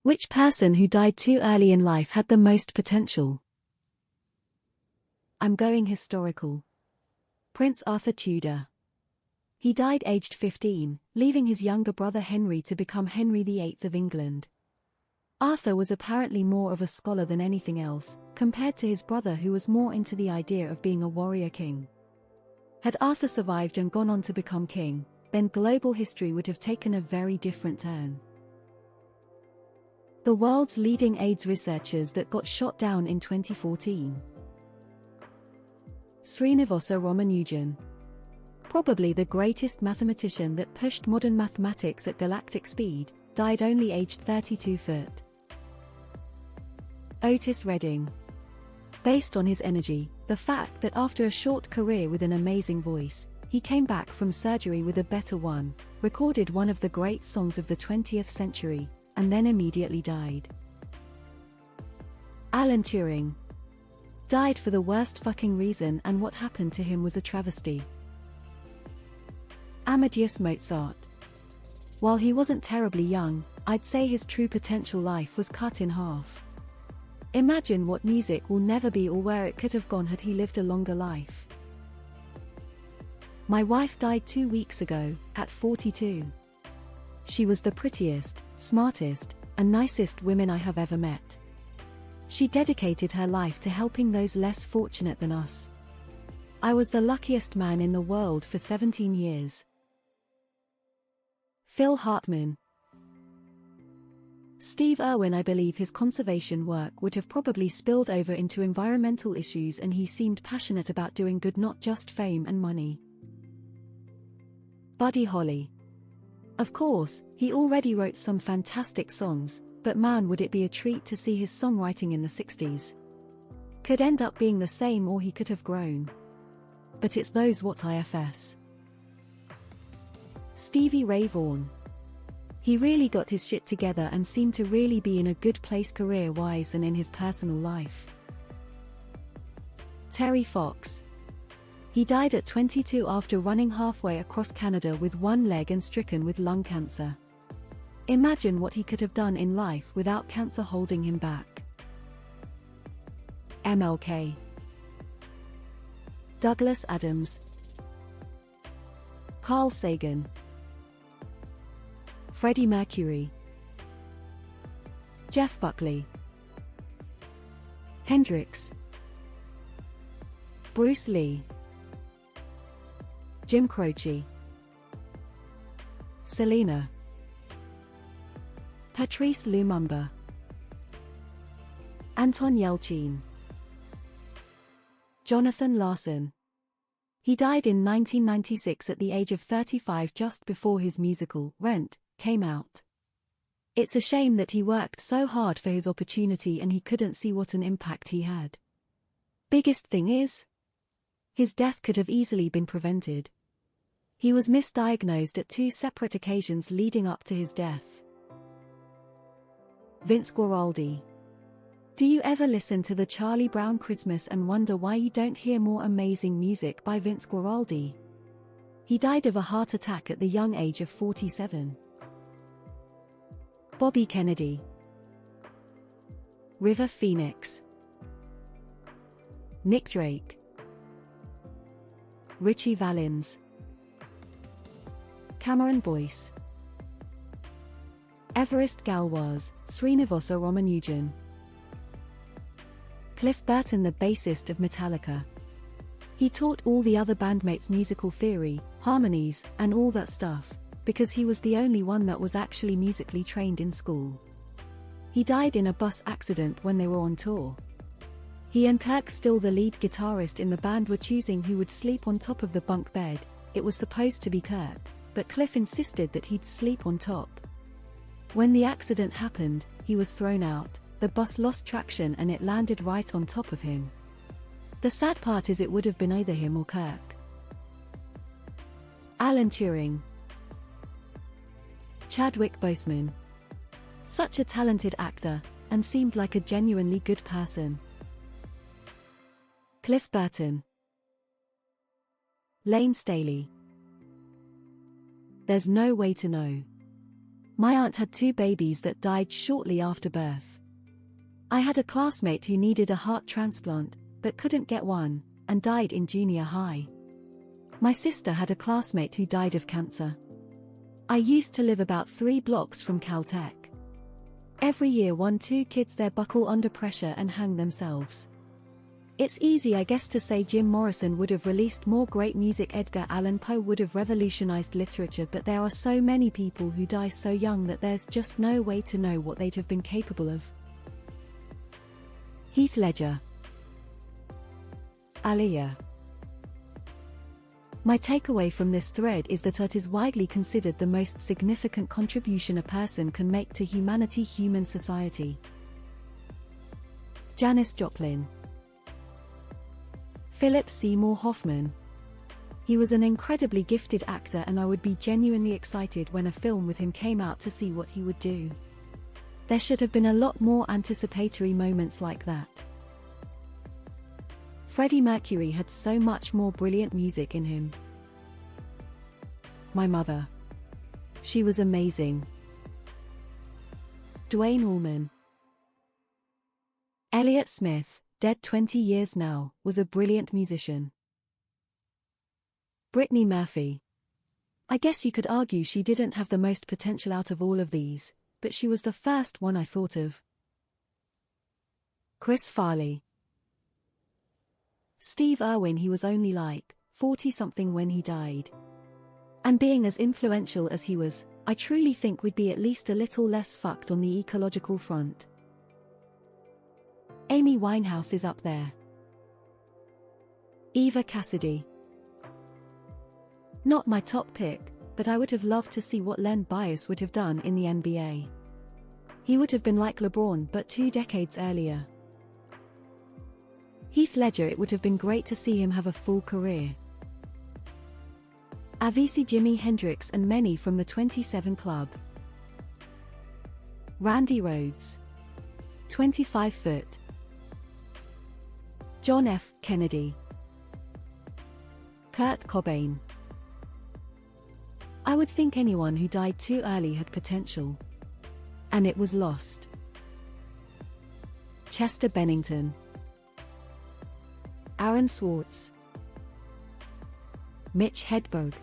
Which person who died too early in life had the most potential? I'm going historical. Prince Arthur Tudor. He died aged 15, leaving his younger brother Henry to become Henry VIII of England. Arthur was apparently more of a scholar than anything else, compared to his brother who was more into the idea of being a warrior king. Had Arthur survived and gone on to become king, then global history would have taken a very different turn. The world's leading AIDS researchers that got shot down in 2014. Srinivasa Ramanujan. Probably the greatest mathematician that pushed modern mathematics at galactic speed, died only aged 32 foot. Otis Redding. Based on his energy, the fact that after a short career with an amazing voice, he came back from surgery with a better one, recorded one of the great songs of the 20th century, and then immediately died. Alan Turing. Died for the worst fucking reason, and what happened to him was a travesty. Amadeus Mozart. While he wasn't terribly young, I'd say his true potential life was cut in half. Imagine what music will never be or where it could have gone had he lived a longer life. My wife died 2 weeks ago, at 42. She was the prettiest, smartest, and nicest woman I have ever met. She dedicated her life to helping those less fortunate than us. I was the luckiest man in the world for 17 years. Phil Hartman. Steve Irwin. I believe his conservation work would have probably spilled over into environmental issues, and he seemed passionate about doing good, not just fame and money. Buddy Holly. Of course, he already wrote some fantastic songs, but man would it be a treat to see his songwriting in the 60s. Could end up being the same, or he could have grown. But it's those what-ifs. Stevie Ray Vaughan. He really got his shit together and seemed to really be in a good place career-wise and in his personal life. Terry Fox. He died at 22 after running halfway across Canada with one leg and stricken with lung cancer. Imagine what he could have done in life without cancer holding him back. MLK. Douglas Adams. Carl Sagan. Freddie Mercury. Jeff Buckley. Hendrix. Bruce Lee. Jim Croce. Selena. Patrice Lumumba. Anton Yelchin. Jonathan Larson. He died in 1996 at the age of 35, just before his musical, Rent, came out. It's a shame that he worked so hard for his opportunity and he couldn't see what an impact he had. Biggest thing is, his death could have easily been prevented. He was misdiagnosed at 2 separate occasions leading up to his death. Vince Guaraldi. Do you ever listen to the Charlie Brown Christmas and wonder why you don't hear more amazing music by Vince Guaraldi? He died of a heart attack at the young age of 47. Bobby Kennedy. River Phoenix. Nick Drake. Richie Valens. Cameron Boyce. Everest Galwaz, Srinivasa Ramanujan. Cliff Burton, the bassist of Metallica. He taught all the other bandmates musical theory, harmonies, and all that stuff, because he was the only one that was actually musically trained in school. He died in a bus accident when they were on tour. He and Kirk, still the lead guitarist in the band, were choosing who would sleep on top of the bunk bed. It was supposed to be Kirk, but Cliff insisted that he'd sleep on top. When the accident happened, he was thrown out, the bus lost traction and it landed right on top of him. The sad part is it would have been either him or Kirk. Alan Turing. Chadwick Boseman. Such a talented actor, and seemed like a genuinely good person. Cliff Burton. Lane Staley. There's no way to know. My aunt had 2 babies that died shortly after birth. I had a classmate who needed a heart transplant, but couldn't get one, and died in junior high. My sister had a classmate who died of cancer. I used to live about 3 blocks from Caltech. Every year 2 kids there buckle under pressure and hang themselves. It's easy I guess to say Jim Morrison would have released more great music, Edgar Allan Poe would have revolutionized literature, but there are so many people who die so young that there's just no way to know what they'd have been capable of. Heath Ledger. Aaliyah. My takeaway from this thread is that it is widely considered the most significant contribution a person can make to human society. Janis Joplin. Philip Seymour Hoffman. He was an incredibly gifted actor, and I would be genuinely excited when a film with him came out to see what he would do. There should have been a lot more anticipatory moments like that. Freddie Mercury had so much more brilliant music in him. My mother. She was amazing. Duane Allman. Elliott Smith, dead 20 years now, was a brilliant musician. Brittany Murphy. I guess you could argue she didn't have the most potential out of all of these, but she was the first one I thought of. Chris Farley. Steve Irwin. He was only like 40-something when he died. And being as influential as he was, I truly think we'd be at least a little less fucked on the ecological front. Amy Winehouse is up there. Eva Cassidy. Not my top pick, but I would have loved to see what Len Bias would have done in the NBA. He would have been like LeBron but 2 decades earlier. Heath Ledger. It would have been great to see him have a full career. Avicii, Jimi Hendrix, and many from the 27 Club. Randy Rhoads. 25 foot. John F. Kennedy. Kurt Cobain. I would think anyone who died too early had potential. And it was lost. Chester Bennington. Aaron Swartz. Mitch Hedberg.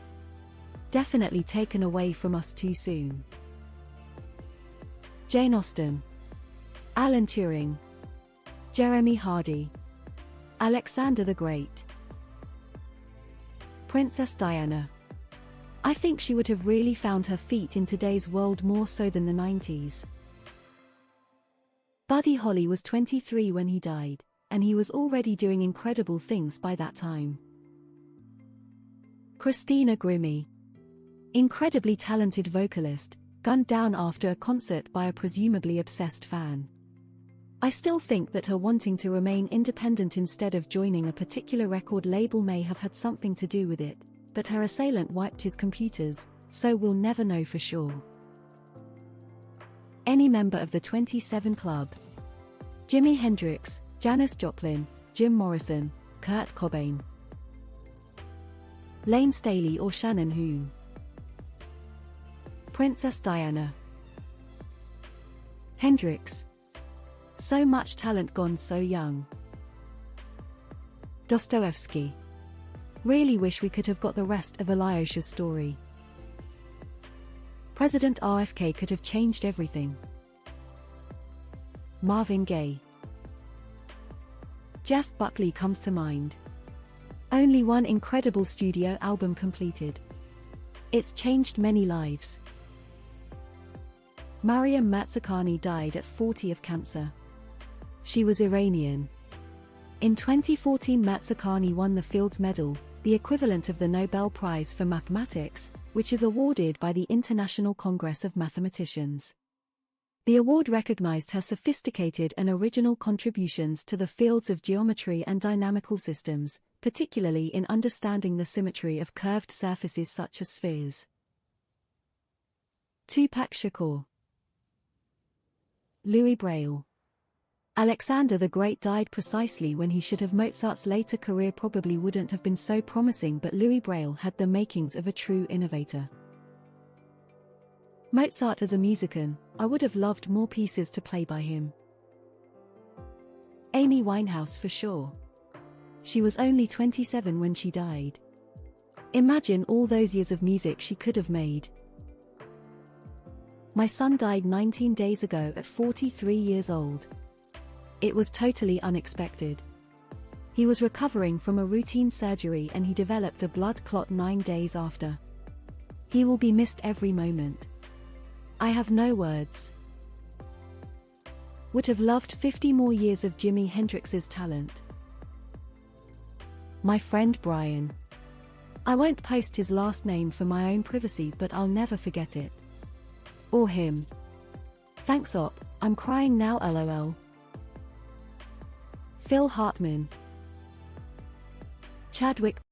Definitely taken away from us too soon. Jane Austen. Alan Turing. Jeremy Hardy. Alexander the Great. Princess Diana. I think she would have really found her feet in today's world more so than the 90s. Buddy Holly was 23 when he died, and he was already doing incredible things by that time. Christina Grimmie. Incredibly talented vocalist, gunned down after a concert by a presumably obsessed fan. I still think that her wanting to remain independent instead of joining a particular record label may have had something to do with it, but her assailant wiped his computers, so we'll never know for sure. Any member of the 27 Club. Jimi Hendrix, Janis Joplin, Jim Morrison, Kurt Cobain. Lane Staley or Shannon Hoon. Princess Diana. Hendrix. So much talent gone so young. Dostoevsky. Really wish we could have got the rest of Alyosha's story. President RFK could have changed everything. Marvin Gaye. Jeff Buckley comes to mind. Only one incredible studio album completed. It's changed many lives. Maryam Mirzakhani died at 40 of cancer. She was Iranian. In 2014, Mirzakhani won the Fields Medal, the equivalent of the Nobel Prize for Mathematics, which is awarded by the International Congress of Mathematicians. The award recognized her sophisticated and original contributions to the fields of geometry and dynamical systems, particularly in understanding the symmetry of curved surfaces such as spheres. Tupac Shakur. Louis Braille. Alexander the Great died precisely when he should have. Mozart's later career probably wouldn't have been so promising, but Louis Braille had the makings of a true innovator. Mozart as a musician, I would have loved more pieces to play by him. Amy Winehouse for sure. She was only 27 when she died. Imagine all those years of music she could have made. My son died 19 days ago at 43 years old. It was totally unexpected. He was recovering from a routine surgery and he developed a blood clot 9 days after. He will be missed every moment. I have no words. Would have loved 50 more years of Jimi Hendrix's talent. My friend Brian. I won't post his last name for my own privacy, but I'll never forget it. Or him. Thanks op, I'm crying now lol. Phil Hartman. Chadwick